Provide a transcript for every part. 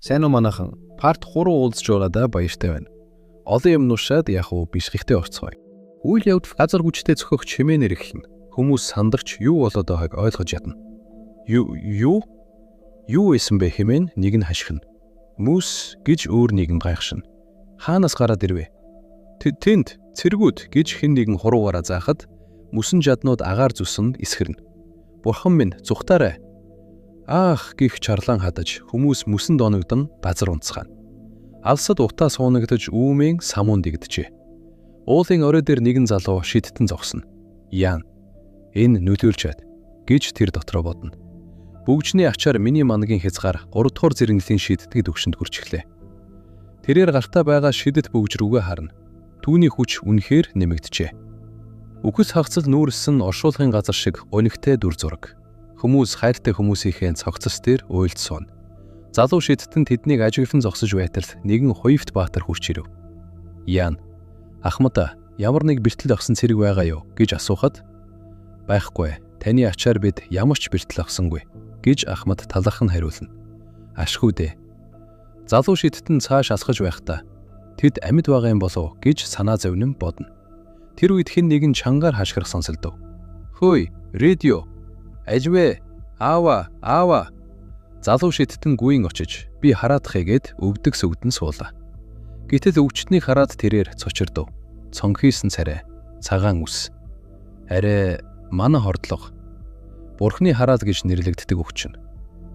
Сайн уу манайхан? Part 3 уулзж байгаадаа баяртай байна. Олон юм нушаад яг уу бишрэхтэй орцгоё. Үйл явдал газар хүчтэй зөхөх чимээнээр эхэлнэ. Хүмүүс сандарч юу болоод байгааг ойлгож ядна. Юу исэн бэ хэмээн нэг нь хашхина. Мүс гэж өөр нэгэнд гайхшина. Хаанаас гараад ирвэ? Тэнд цэргүүд гэж хэн нэгэн хуруугаараа заахад мөсөн жаднууд агаар зүсэн эсгэрнэ. Бурхан минь зүхтаарай. Аах гих чарлан хадаж хүмүүс мөсөн доногдон базар унцгаана. Алсад утаа суунагдаж үүмийн самуун дэгдэжээ. Уулын орой дээр нэгэн залуу шидтэн зогсно. Яан. Энэ нөлөөлж чад гэж тэр дотроо бодно. Бөгжний ачаар миний мангийн хязгаар 3 дугаар зэрэглэлийн шидтгэд өгшөнд хүрч эхлэв. Тэрээр гартаа байгаа шидэт бөгж рүүгээ харна. Түүний хүч үнэхээр нэмэгдэжээ. Үхс хагцал нүүрсэн оршуулгын газар шиг гонигтэй дүр зураг. Хүмүүс хайртай хүмүүсийнхээ цогцос дээр уйлд сууна. Залуу шидтэн тэднийг ажигвэн зогсож байтал нэгэн хуйвт баатар хурч ирэв. Яан. Ахмада, ямар нэг бэртэл авсан цэрэг байгаа юу гэж асуухад байхгүй. Таны ачаар бид ямар ч бэртэл авсангүй гэж Ахмад талархан хариулна. Ашгүй дээ. Залуу шидтэн цааш асгаж байхдаа тэд амьд байгаа юм болов гэж санаа зовнин бодно. Тэр үед хэн нэгэн чангаар хашгирах сонсогдов. Хөөе, радио. Ажвэ, аава. Залуу шидтэн гүйн очиж би хараадахыг гээд өвдөг сүгдэн суулаа. Гэтэл өвчтнийг хараад тэрээр цочирдов. Цонхийсэн царай, цагаан үс. Арай мана хордлого. Бурхны хараал гэж нэрлэгддэг өвчин.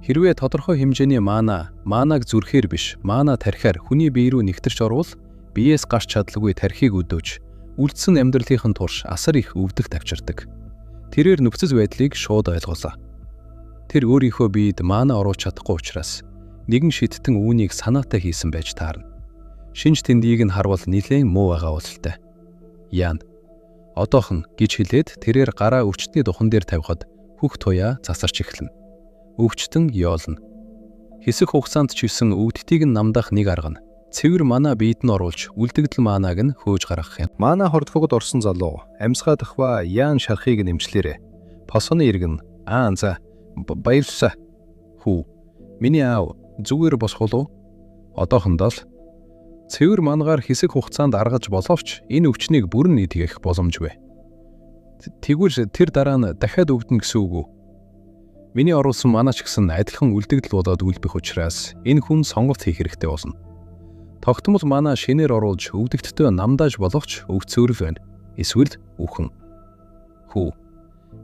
Хэрвээ тодорхой хэмжээний маанаг зүрхээр биш, маана тархиар хүний бие рүү нэгтэрч орвол биеэс гарч чадлагүй тархийг өдөөж, үлдсэн амьдралынхын турш асар их өвдөх тавчирдаг. Тэрээр нөхцөл байдлыг шууд ойлголоо. Тэр өөрийнхөө биед маана оруулж чадахгүй учраас нэгэн шидтэн үүнийг санаатай хийсэн байж таарна. Шинж тэндийг нь харвал нэлээд муу байгаа бололтой. Яан. Одоохон гэж хэлээд тэрээр гараа өвчтний духан дээр тавихад хөх туяа засарч эхэлнэ. Өвчтөн ёолно. Хэсэг хугацаанд ч исэн өвдтийг нь намдах нэг арга нь цэвэр мана биед нь оруулж үлдэгдэл маанаг нь хөөж гаргах юм. Мана хордоход орсон залуу амьсгаа дахва Яан шархыг нэмчлээрэ. Посоны иргэн баярлалаа. Хүү. Миний аав зүгээр босхол уу? Одоохондоо л цэвэр мангаар хэсэг хугацаанд аргаж боловч энэ өвчнийг бүрэн идэх боломжгүй. Тэгвэл тэр дараа нь дахиад өвдөн гэсэн үг үү? Миний оруулсан манаач гэсэн адилхан үлдэгдэл болоод үлбэх учраас энэ хүн сонголт хийх хэрэгтэй болно. Тогтмол манаа шинээр оруулж өвдөгтдөө намдааж боловч өвцөөрөл байна. Эсвэл үхэн. Хүү.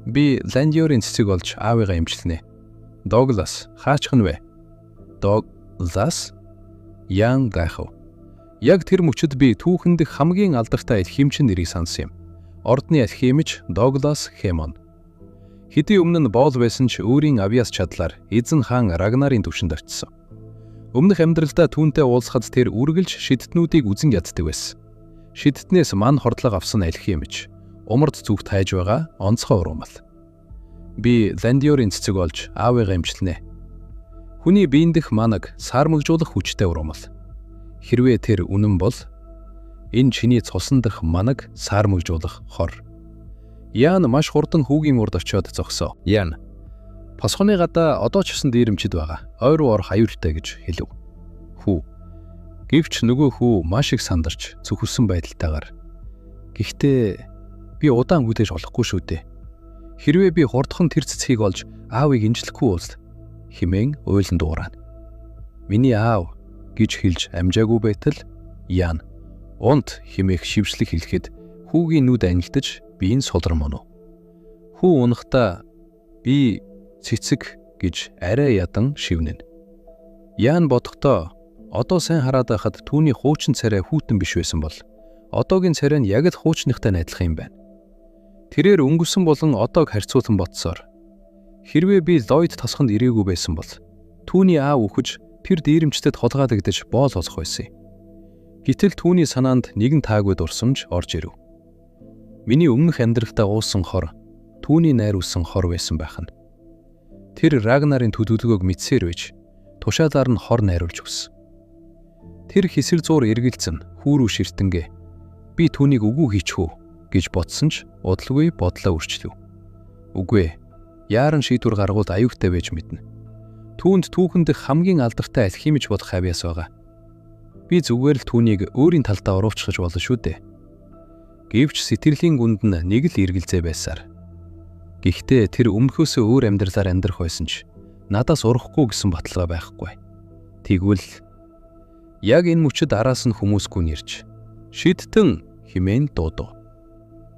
Би Ландиорын цэцэг болж аавыгаа эмчилнэ. Доглас хаачхан вэ? Доглас? Яан гайхав. Яг тэр мөчөд би түүхэнд хамгийн алдартай элхимчин нэрийг сансан юм. Ордны элхимч Доглас Хэмон. Хэдийн өмнө нь боол байсан ч өөрийн авьяас чадлаар эзэн хаан Рагнарын түвшинд очсон. Өмнөх амьдралдаа түүнтэй уулзахад тэр үргэлж шидтнүүдийг үзен яддаг байсан. Шидтнээс ман хордлого авсан элхимч умард зүгт хайж байгаа онцгой уруумал. Би Ландиорын цэцэг болж аавыгаа эмчилнэ. Хүний биен дэх манаг саармагжуулах хүчтэй уруумал. Хэрвээ тэр үнэн бол энэ чиний цусан дэх манаг саармагжуулах хор. Яан маш хурдан хүүгийн урд очиод зогсоо. Яан. Посхоны гадаа одоо ч гэсэн дээрэмчд байгаа. Ойр руу орох аюултай гэж хэлв. Хүү. Гэвч нөгөө хүү маш их сандарч зүхэлсэн байдалтайгаар. Гэхдээ би удаан хүлээж болохгүй шүү дээ. Хэрвээ би хурдхан тэр цэцгийг олж аавыг инжлэхгүй бол хэмээн уйлан дуурайна. Миний аав гэж хэлж амжаагүй байтал Яан унт хэмээх шившлэг хэлэхэд хүүгийн нүд ангилдаж биеийн сулрам онов. Хүү унахта би цэцэг гэж арай ядан шивнэн. Яан бодохдоо одоо сайн хараад байхад түүний хуучин царай хүүтэн биш байсан бол одоогийн царай нь яг л хуучныхтай адилхан юм байна. Тэрээр өнгөрсөн болон одоог харьцуулан бодсоор хэрвээ би Ллойд тосгонд ирээгүй байсан бол түүний аав үхэж тэр дээрэмчтэд холгаалагдаж боол олох байсан. Гэтэл түүний санаанд нэгэн таагүй дурсамж орж ирэв. Миний өмнөх амьдралдаа уусан хор түүний найруулсан хор байсан байх нь. Тэр Рагнарын төдөлгөөг мэдсээр байж тушаалаар нь хор найруулж өгсөн. Тэр хэсэг зуур эргэлзэн хүүрүү ширтэнгээ би түүнийг үгүй хийчихв гэж бодсон ч удалгүй бодлоо өрчлөв. Үгүй ээ. Яаран шийдвэр гаргуул аюултай байж мэднэ. Түүнд түүхэнд хамгийн алдартай алхимич болох Авиас байгаа. Би зүгээр л түүнийг өөрийн талдаа оруулчихж болно шүү дээ. Гэвч сэтгэлийн гүнд нь нэг л эргэлзээ байсаар. Гэхдээ тэр өмнөхөөсөө өөр амьдралаар амьдрах байсан ч надаас урахгүй гэсэн баталгаа байхгүй. Тэгвэл яг энэ мөчөд араас нь хүмүүсгүй нэрж шидтэн химэн дуудав.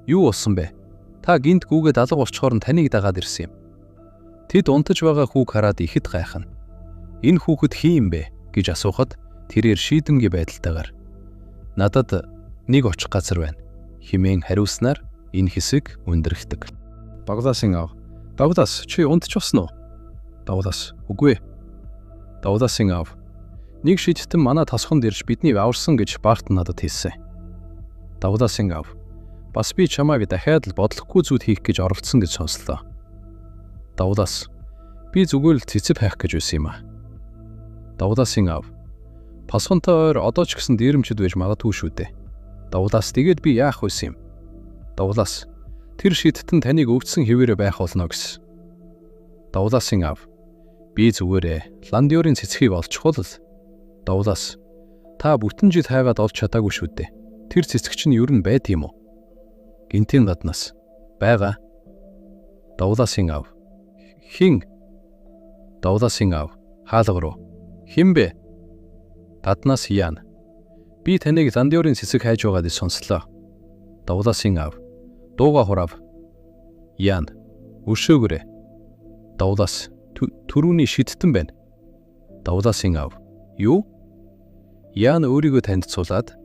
Юу болсон бэ? Та гинт гүгээд алга болчхоор нь таныг дагаад ирсэн юм. Тэд унтаж байгаа хүүг хараад ихэд гайхна. Энэ хүүхэд хин юм бэ гэж асуухад тэрээр шийдэмгий байдалтайгаар надад нэг очих газар байна химэн хариулснаар энэ хэсэг өндөрөгдөг. Дагууласын аав. Дагуулас чи унтж болсон уу? Дагуулас үгүй. Дагууласын аав. Нэг шидтэн манай тосгонд ирж бидний аварсан гэж Барт надад хэлсэн. Дагууласын аав. Бас би чамайг дахиад л бодлохгүй зүйл хийх гэж оролцсон гэж сонслоо. Дагуулас. Би зүгээр л цэцэв хайх гэж байсан юм а. Дагууласын аав. Пасхантай ойр одоо ч гэсэн дээрэмчд байж магадгүй шүү дээ. Дагуулас тэгээд би яах байсан юм? Дагуулас. Тэр шидтэн таныг өвдсөн хэвээрээ байх болно гэсэн. Дагууласын аав. Би зүгээрээ Ландиорын цэцгийг олчихвол л. Дагуулас. Та бүтэн жил хайгаад олж чадаагүй шүү дээ. Тэр цэцэг чинь юу н байд юм уу? Гинтийн гаднаас байгаа. Дагууласын аав. Хин? Дагууласын аав. Хаалга руу. Хин бэ? Гаднаас Ян. Би таныг Ландиорын цэцэг хайж байгааг сонслоо. Дагууласын аав. Дууга хурав. Ян. Өшөөгөрөө. Дагуулас. Төрүүний шидтэн байна. Дагууласын аав. Юу? Ян өөрийгөө танилцуулаад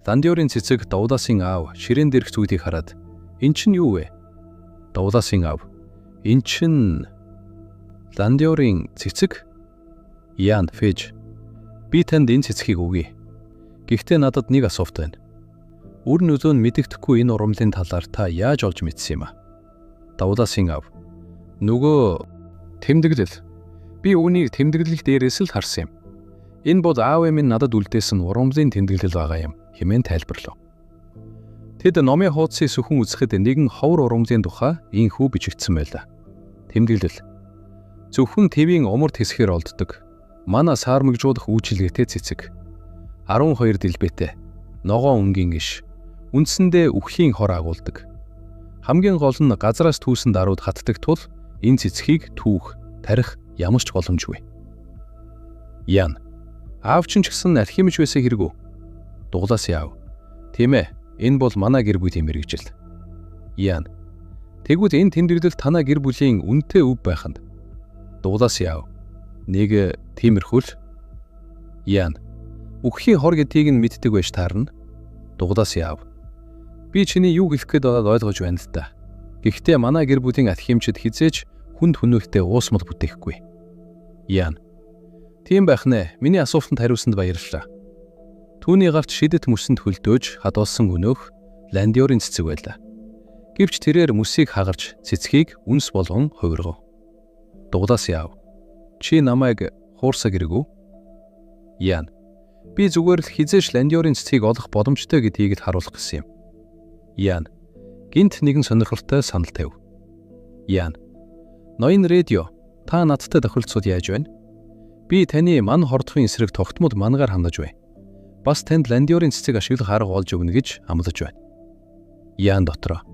Ландиорын цэцэг Дагууласын аав ширээн дээрх зүйлийг хараад эн чинь юу вэ? Дагууласын аав. Эн чинь Ландиорын цэцэг? Ян фэж. Би танд энэ цэцгийг өгье. Гэхдээ надад нэг асуулт байна. Үр нөлөө нь мэдэгдэхгүй энэ урамлын талаар та яаж олж мэдсэн юм а? Дагууласын аав. Нөгөө тэмдэглэл. Би үүнийг тэмдэглэл дээрээс л харсан юм. Энэ бол аав минь надад үлдээсэн урамлын тэмдэглэл байгаа юм хэмээн тайлбарлав. Тэд номын хуудсыг сүхэн үзэхэд нэгэн ховор урамлын тухай ийхүү бичигдсэн байлаа. Тэмдэглэл. Зөвхөн твийн умард хэсгээр олддог. Манай саармагжуулах үйлчилгээтэй цэцэг. 12 дэлбэтэй. Ногоон өнгийн иш. Үндсэндээ үххийн хор агуулдаг. Хамгийн гол нь газраас түүсэн дарууд хатдаг тул энэ цэцгийг түүх, тарих ямар ч боломжгүй. Ян. Аав чинь ч гэсэн алхимич байсан хэрэг үү? Дагууласын аав. Тийм ээ. Энэ бол манай гэр бүлийн мэргэжил. Ян. Тэгвэл энэ тэмдэглэл танаа гэр бүлийн үнэтэй өв байханд. Дагууласын аав. Нэг тиймэрхүү л. Ян. Үххийн хор гэдгийг нь мэддэг байж таарна. Дагууласын аав. Би чиний юу хэлэх гээд байгааг ойлгож байна л да. Гэхдээ манай гэр бүлийн алхимчид хизээж хүнд хүнөөтэй уусмал бүтээхгүй. Ян. Тийм байх нэ. Миний асуултанд хариулсанд баярлалаа. Түүний гарт шидэт мөсөнд хөлдөөж хадуулсан өнөөх Ландиорын цэцэг байлаа. Гэвч тэрээр мөсийг хагарч цэцгийг үнс болгон хувиргав. Дагууласын аав. Чи намайг хуурсаг гэрэг үү? Ян. Би зүгээр л хизээш Ландиорын цэцгийг олох боломжтой гэдгийг л харуулах гэсэн юм. Ян. Гинт нэгэн сонирхолтой санал тавь. Ян. Ноён радио. Та надтай тохиролцоод яаж байна? Би таны ман хордохын эсрэг тогтмол мангаар хандаж байна. Бас танд Ландиорын цэцэг ашиглах арга олж өгнө гэж амлаж байна. Ян дотроо.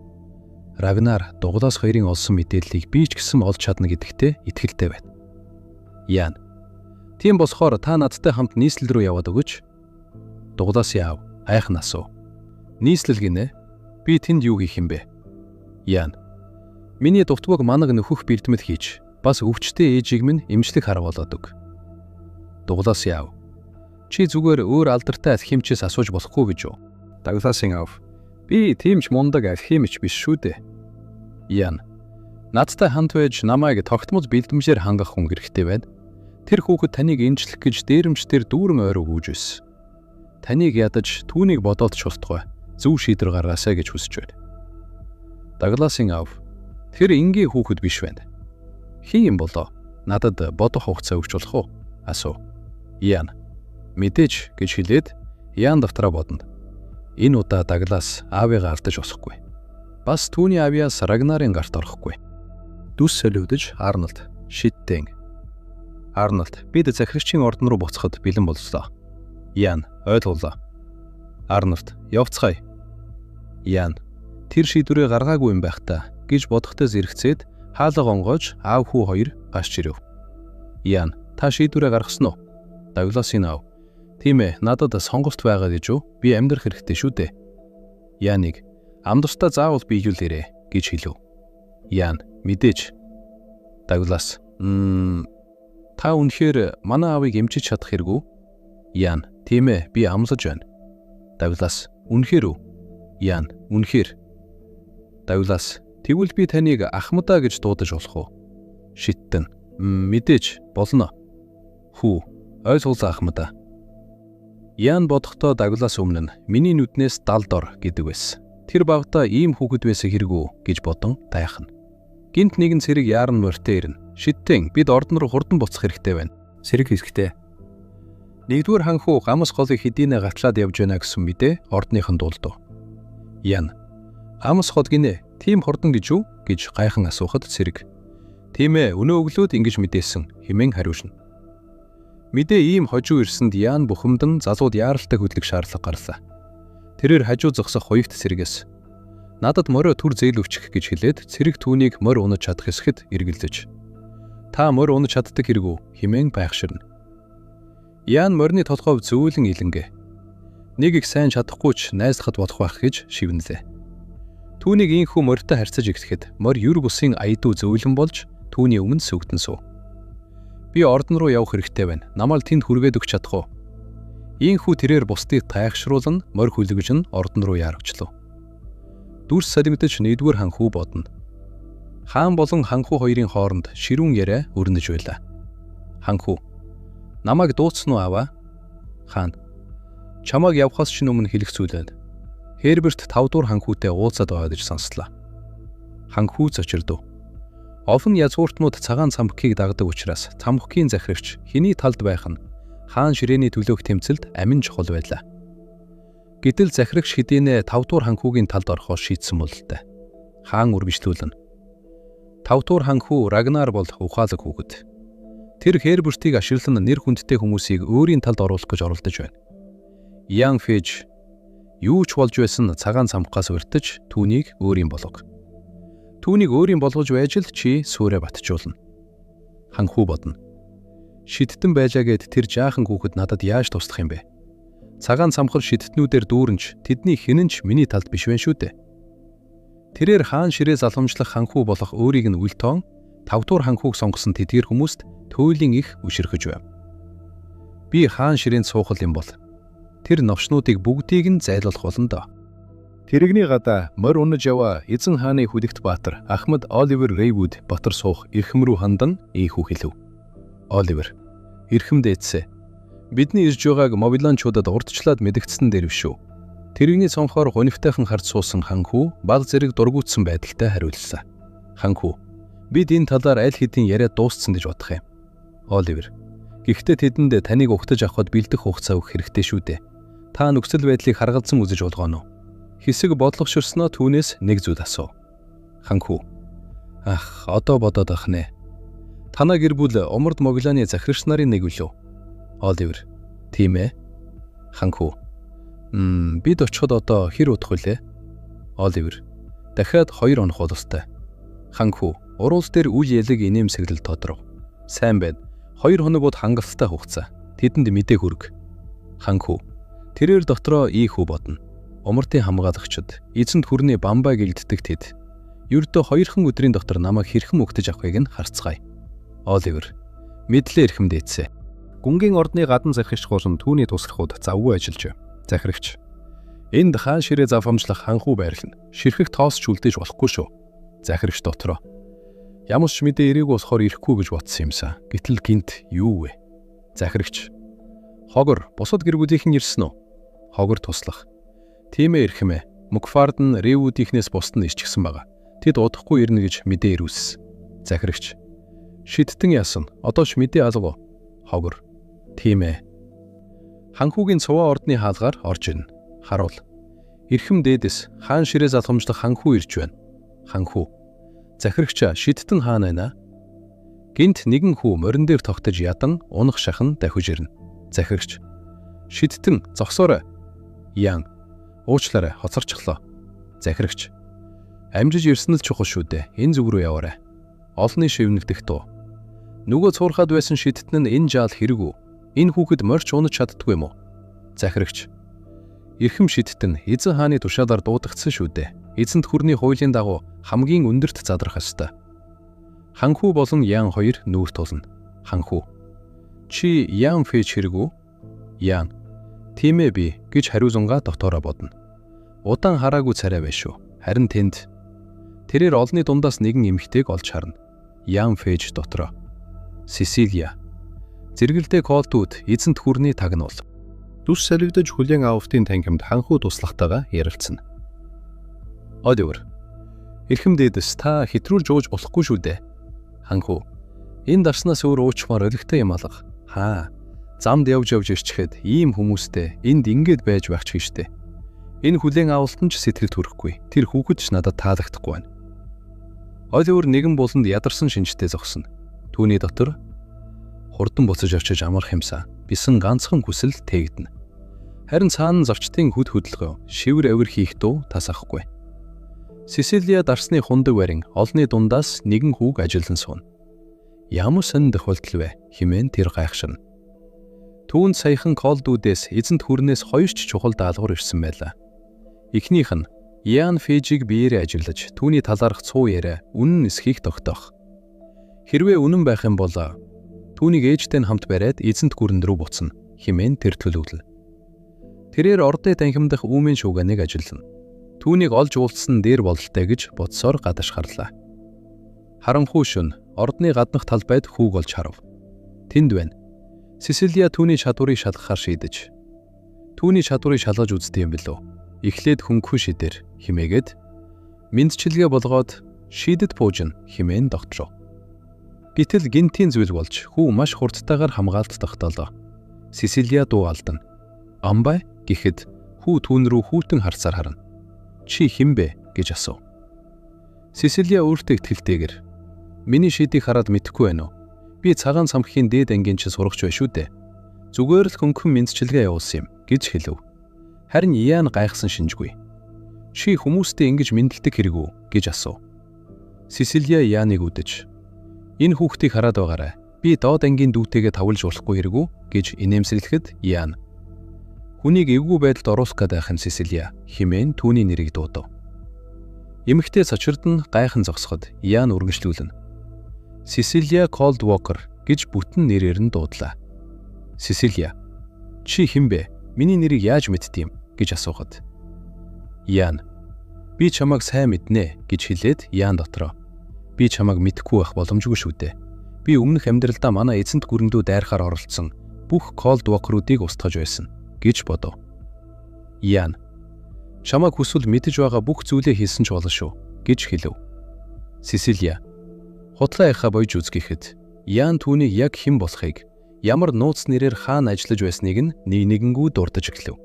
Рагнар Дагуулас хоёрын олсон мэдээллийг би ч гэсэн олж чадна гэдэгтээ итгэлтэй байна. Ян. Тийм болохоор та надтай хамт нийслэл рүү яваад өгөөч. Дагууласын аав айхан асуу. Нийслэл гинэ? Би тэнд юу хийх юм бэ? Ян. Миний дутваг манаг нөхөх бэлтгэл хийж, бас өвчтэй ээжийг минь эмчлэг харуулад өг. Дагууласын аав. Чи зүгээр өөр алдартай алхимчээс асууж болохгүй гэж юу? Дагууласын аав. Би тиймч мундаг алхимч биш шүү дээ. Ян. Надтай хамт байж намайг тогтмол бэлдэмжээр хангах хүн хэрэгтэй байна. Тэр хүүхэд таныг эмчлэх гэж дээрэмчдэр дүүрэн ойр өгөөж байсан. Таныг ядаж түүнийг бодоод шултгай. Зөв шийдвэр гаргаасаа гэж хүсэж байна. Дагууласын аав. Тэр энгийн хүүхэд биш байна. Хин юм болоо? Надад бодох хугацаа өгч болох уу? Асуу. Ян. Мэдээж гэж хэлээд Ян давтраа бодно. Энэ удаа Даглас аавыгаа ардаж босохгүй. Бас түүний авьяас Рагнарын гарт орохгүй. Дүс солиудж Арнольд шидтэн. Арнольд бид захирагчийн ордон руу буцахад бэлэн боллоо. Ян ойлголоо. Арнольд явцгаая. Ян тэр шийдвэрээ гаргаагүй юм байх та гэж бодохдоо зэрэгцээд хаалга онгойж аав хүү хоёр гашч ирэв. Ян та шийдвэрээ гаргасан уу? Дагласын аав. Тийм ээ, надад сонголт байгаа гэж үү? Би амьдрах хэрэгтэй шүү дээ. Яныг амдустаа заавал биелүүлээрэй гэж хэлв. Ян мэдээж. Даглас та үнэхээр манай аавыг эмчиж чадах хэрэггүй? Ян тийм ээ, би амлаж байна. Даглас үнэхээр үү? Ян үнэхээр. Даглас тэгвэл би таныг Ахмадаа гэж дуудаж болох уу? Шиттэн мэдээж болно. Хүү ойлголоо Ахмадаа. Ян бодохдоо Даглас өмнө нь миний нүднээс далд ор гэдэг байсан. Тэр багтаа ийм хүүхэд байсан хэрэггүй гэж бодон тайхна. Гинт нэгэн цэрэг яарн морьтой ирнэ. Шиттэн бид ордон руу хурдан буцах хэрэгтэй байна. Цэрэг хэсэгтэй. Нэгдүгээр ханхуу гамс голыг хэдийнэ гатлаад явж байна гэсэн мэдээ ордныхан дуулдав. Ян гамс хол гинэ тийм хурдан гэж юу гэж гайхан асуухад цэрэг. Тийм ээ, өнөө өглөөд ингэж мэдээсэн хэмээн хариулна. Мэдээ ийм хожуу ирсэнд Ян бухимдан залууд яаралтай хөдлөх шаардлага гарлаа. Тэрээр хажуу зогсох хоёрт цэрэгээс надад морио түр зээл өччих гэж хэлээд цэрэг түүнийг морь унаж чадах хэсгэд эргэлдэж. Та морь унаж чаддаг хэрэггүй хэмээн байхширна. Ян морины толгойв зөөлөн илэнгэ. Нэг их сайн чадахгүй ч найзлахад болох байх гэж шивнэлээ. Түүнийг ийхүү морьтой харьцаж эхлэхэд морь юр бусын аядуу зөөлөн болж түүний өмнө сүгдэн суув. Би ордон руу явах хэрэгтэй байна. Намайг тэнд хүргээд өгч чадах уу? Ийхүү тэрээр бусдыг тайхшруулан морь хүлэгж нь ордон руу яарагчлав. Дүрс саригдаж нэгдүгээр ханхүү бодно. Хаан болон ханхүү хоёрын хооронд ширүүн яриа өрнөж байлаа. Ханхүү намайг дууцсан уу аваа? Хаан чамайг явхаас ч өмнө хэлэх зүйл байна. Херберт 5 дугаар ханхүүтэй уулзаад байгаа гэж сонслоо. Ханхүү зочирдов. Олон язгууртнууд цагаан цамхгийг дагдаг учраас цамхгийн захирагч хэний талд байх нь хаан ширээний төлөөх тэмцэлд амин чухал байлаа. Гэтэл захирагч хэдийнэ 5 дугаар ханхүүгийн талд орохоо шийдсэн бололтой. Хаан үргэлжлүүлнэ. 5 дугаар ханхүү Рагнар бол ухаалаг хүүхэд. Тэр Хербертийг ашиглан нэр хүндтэй хүмүүсийг өөрийн талд оруулах гэж оролдож байна. Ян Фэж юу ч болж байсан цагаан цамхгаас уртж түүнийг өөрийн болгох. Түүнийг өөрийн болгож байж л чи сүрэ батжуулна. Ханхүү бодно. Шидтэн байжаа гэд тэр жаахан хүүхэд надад яаж туслах юм бэ? Цагаан цамхал шидтнүүдээр дүүрэнч тэдний хинэнч миний талд биш вэ шүү дээ. Тэрээр хаан ширээ залхамжлах ханхүү болох өөрийг нь үлтоон 5 дугаар ханхүүг сонгосон тэдгэр хүмүүст туйлын их үширхэж байв. Би хаан ширээнд суухал юм бол тэр новшнуудыг бүгдийг нь зайлуулах болно доо. Тэрэгний гадаа морь унаж яваа эзэн хааны хүлэгт баатар Ахмад Оливер Рейвуд батар суух эрхэм рүү хандан ийхүү хэлв. Оливер эрхэм дээдсэ бидний ирж байгааг мобилончуудад урдчлаад мэдгдсэн дээр биш үү? Тэрэгний цонхоор гунивтайхан харж суусан ханхүү баг зэрэг дургуутсан байдалтай хариуллаа. Ханхүү бид энэ талаар аль хэдийн яриа дууссан гэж бодох юм. Оливер гэхдээ тэдэнд таныг угтаж авахд бэлдэх хугацаа өгөх хэрэгтэй шүү дээ. Та нөхцөл байдлыг харгалзан үзэж болгоно уу? Хэсэг бодлогоширсноо түүнээс нэг зүйл асуув. Ханхүү ах одоо бодоод ах нэ. Танаа гэр бүл умард Могланы захирагч нарын нэг үлээ. Оливер тийм ээ. Ханхүү бид очиход одоо хэр удах вүлээ? Оливер дахиад 2 хоног бололтой. Ханхүү уруулс дээр үл ялэг инээмсэглэл тодров. Сайн байна. 2 хоног бод хангалттай хугацаа. Тэдэнд мэдээ хүрг. Ханхүү тэрээр дотроо ийхүү бодно. Умартын хамгаалагчид эзэнт хүрний бамбай гэлддэг тэд. Ердөө 2 өдрийн дотор намайг хэрхэн өгтөж авахыг нь харцгаая. Оливер мэдлээ эрхэм дээдсэ. Гүнгийн ордны гадна захирагч гуурн түүний туслахуд завгүй ажиллаж байв. Захирагч энд хаан ширээ завхамжлах ханхүү байрлна. Ширхэг тоосч үлдээж болохгүй шүү. Захирагч дотроо ямар ч мэдээ ирээг болохоор ирэхгүй гэж бодсон юмсаа. Гэтэл гинт юу вэ? Захирагч хогор бусад гэр бүлийнхэн ирсэн үү? Хогор туслах. Тийм ээ эрхэм ээ. Мукфард нь Ревүүдийнхнээс бусд нь ичгсэн байгаа. Тэд удахгүй ирнэ гэж мэдээ ирүүлсэн. Захирагч шидтэн яасан. Одоо ч мэдээ алга. Хогор тийм ээ. Ханхүүгийн цуваа ордны хаалгаар орж ирнэ. Харуул. Эрхэм дээдэс хаан ширээ залхамжлах ханхүү ирж байна. Ханхүү захирагч шидтэн хаан байна. Гинт нэгэн хүү морин дээр тогтож ядан унах шахан дахиж ирнэ. Захирагч: "Шидтэн зогсоорой." Ян: "Уучлаарай, хоцорчлоо." Захирагч: "Амжиж ирсэн л чухал шүү дээ. Энэ зүг рүү яваарай." Олонний шивнэгдэх дуу. Нөгөө цуурхаад байсан шидтэн нь энэ жаал хэрэг үү? Энэ хүүхэд морч унаж чаддгүй юм уу? Захирагч: "Эрхэм шидтэн эзэн хааны тушаалаар дуудагдсан шүү дээ. Эзэнт хүрний хуулийн дагуу хамгийн өндөрт задрах ёстой." Ханхүү болон Ян хоёр нүүр тулна. Ханхүү: "Чи Ян Фэж хэрэг үү?" Ян: "Тийм ээ би" гэж хариулангаа дотороо бодно. Удаан хараагүй царай байш шүү. Харин тэнд тэрээр олонний дундаас нэгэн эмэгтэйг олж харна. Ян Фэж дотроо. Сесилия. Зэрэгэлдээ Колдууд эзэнт хүрний тагнуул. Дүс солигдож хүлээн авалтын танхимд ханхүү туслахтайгаа ярилцсан. "Одивер. Эрхэм дээдэс та хэтрүүлж ууж болохгүй шүү дээ." Ханхүү: "Энэ дарснаас өөр уучмаар олигтой юм алга. Замд явж ирчихэд ийм хүмүүстэй энд ингээд байж байх ч гэжтэй. Энэ хүлээн авалт нь ч сэтгэлд хүрэхгүй. Тэр хүүхэд ч надад таалагдахгүй байна." Оливер нэгэн буланд ядарсан шинжтэй зогсно. Түүний дотор хурдан буцаж очиж амарх юмсан бисэн ганцхан хүсэл тээгдэнэ. Харин цаана зочдын хөд хөдөлгөөн шивэр авир хийх дуу тасахгүй. Сесилия дарсны хундаг барин олны дундаас нэгэн хүүг ажилан сууна. "Ямар сонин тохиолдол вэ?" хэмээн тэр гайхширна. Түүнд саяхан Колдүүдээс эзэнт хүрнээс хоёр ч чухал даалгавар ирсэн байлаа. Эхнийх нь Ян Фэжийг биеэрээ ажиглаж түүний талаарх цуу яриа үнэн эсхийг тогтоох. Хэрвээ үнэн байх юм бол түүнийг ээжтэй нь хамт бариад эзэнт гүрэнд рүү буцна хэмээн тэр төлөвлөлөө. Тэрээр ордын танхимдах үүмийн шууганыг ажиллана. Түүнийг олж уулзсан дээр бололтой гэж бодсоор гадашхарлаа. Харанхуй шөнө ордны гаднах талбайд хүүг олж харав. Тэнд байна. Сесилия түүний чадварыг шалгахаар шийдэж. Түүний чадварыг шалгаж үздэг юм билүү? Эхлээд хөнгөн шидээр химээгээд мэндчилгээ болгоод шийдэд буужна химээн догтлоо. Гэтэл гинтийн зүйл болж хүү маш хурдтайгаар хамгаалт тогтоолоо. Сесилия дуу алдана. "Амбай" гэхэд хүү түүн рүү хүйтэн харцаар харна. "Чи хэн бэ?" гэж асуув. Сесилия өөртөө итгэлтэйгэр "Миний шидийг хараад мэдэхгүй байна уу? Би цагаан самххийн дээд ангийн чинь сурагч bay шүү дээ. Зүгээр л хөнгөн мэндчилгээ явуулсан юм" гэж хэлв. Харин Ян гайхсан шинжгүй. "Чи хүмүүстэй ингэж мэндэлдэг хэрэг үү?" гэж асуув. Сесилия Яныг үдэж "Энэ хүүхдийг хараад байгаарай. Би доод ангийн дүүтэйгээ тавлж болохгүй хэрэг үү?" гэж инээмсэглэхэд Ян "Хүнийг эвгүй байдалд оруулах гээд байх юм Сесилия" хэмээн түүний нэрийг дуудав. Эмэгтэй цочирд нь гайхан зогсоход Ян үргэлжлүүлнэ. "Сесилия Колдвокер" гэж бүтэн нэрээр нь дуудлаа. Сесилия "Чи хэн бэ? Миний нэрийг яаж мэддэм?" гэж асуухад Ян "Би чамайг сайн мэднэ" гэж хэлээд Ян дотроо "Би чамайг мэдэхгүй байх боломжгүй шүү дээ. Би өмнөх амьдралдаа манай эзэнт гүрэндүү дайрахаар оролцсон бүх Колдвокеруудыг устгаж байсан" гэж бодов. Ян "Чамайг хүсвэл мэдэж байгаа бүх зүйлээ хийсэн ч болно шүү" гэж хэлв. Сесилия хутлаа яхаа бойж үзгэхэд Ян түүнийг яг хэн болохыг, ямар нууц нэрээр хаана ажиллаж байсныг нь нэгэнгүү дурдж эхлэв.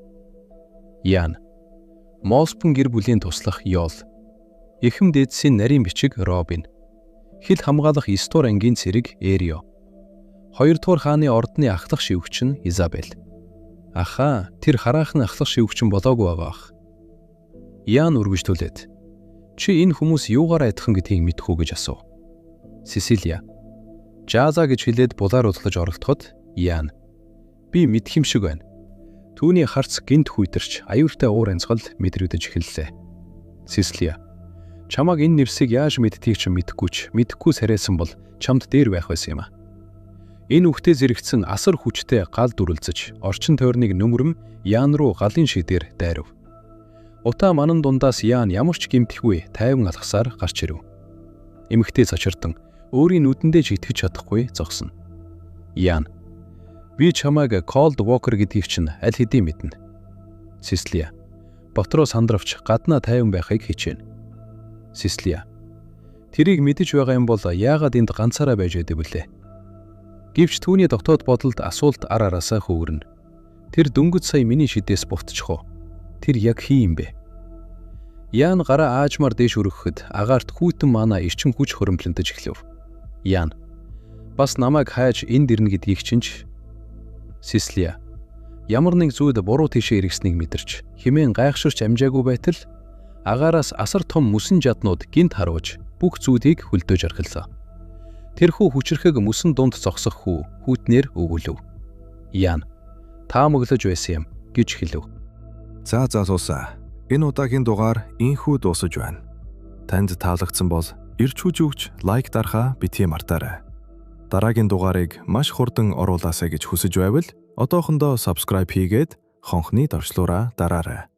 Ян Молспен гэр бүлийн туслах Йол, эрхэм дээдсийн нарийн бичиг Робин, хил хамгаалах Истор ангийн цэрэг Эрио, хоёрдугаар хааны ордны ахлах шивгч нь Изабель. Аха, тэр хараахан ахлах шивгч нь болоогүй байгаа ах. Ян үргэлжлүүлээд "Чи энэ хүмүүс юугаар адилхан гэдгийг мэдэх үү?" гэж асуув. Сесилия "Жаза" гэж хэлээд булаар удлаж оролдоход Ян "Би мэдх юм шиг байна." Түүний харц гинт хүйтэрч аюултай уур амьсгал мэдрэгдэж эхэллээ. Сесилия "Чамаг энэ нэрсийг яаж мэддгийг ч мэдэхгүй сарайсан бол чамд дээр байх байсан юм а. Энэ үхтээ зэрэгцэн асар хүчтэй гал дүрлзэж орчин тойрныг нөмрөм Ян руу галын шидээр дайрав. Утаа манан дундаас Ян ямар ч гэмтэлгүй тайван алхасаар гарч ирв. Эмэгтэй цочирдон өөрийн нүдэндээ ч итгэж чадахгүй зогсно. Ян "Би чамайг Колдвокер гэдгийг чинь аль хэдийн мэднэ." Сесилия ботроо сандравч гаднаа тайван байхыг хичээнэ. Сесилия "Тэрийг мэдэж байгаа юм бол яагаад энд ганцаараа байж байдаг вүлээ?" Гэвч түүний дотоод бодолд асуулт ар араасаа хөөрнө. Тэр дөнгөж сая миний шидээс буфтчих уу? Тэр яг хий юм бэ? Ян гараа аажмаар дээш өргөхөд агаарт хүйтэн маана эрчим хүч хөрөмтлөндөж эхлэв. Ян Бас намайг хайж энд ирнэ гэдгийг чинь Сислия ямар нэг зүйлд буруу тийшээ эргэснийг мэдэрч хэмээн гайхширч амжаагүй байтал агаараас асар том мөсөн жаднууд гинт харууж бүх зүйлийг хөлдөөж орхилсон. Тэрхүү хүчрэхэг мөсөн дунд зогсох хүү хүүтнэр өгүүлв. Яан та мөглөж байсан юм гэж хэлв. За суусаа. Энэ удаагийн дугаар инхүү дуусаж байна. Танд таалагдсан бол ирж хүж өгч лайк дарахаа битгий мартаарай. Дараагийн дугаарыг маш хурдан оруулаасай гэж хүсэж байвал одоохондоо subscribe хийгээд хонхны дорчлуураа дараарай.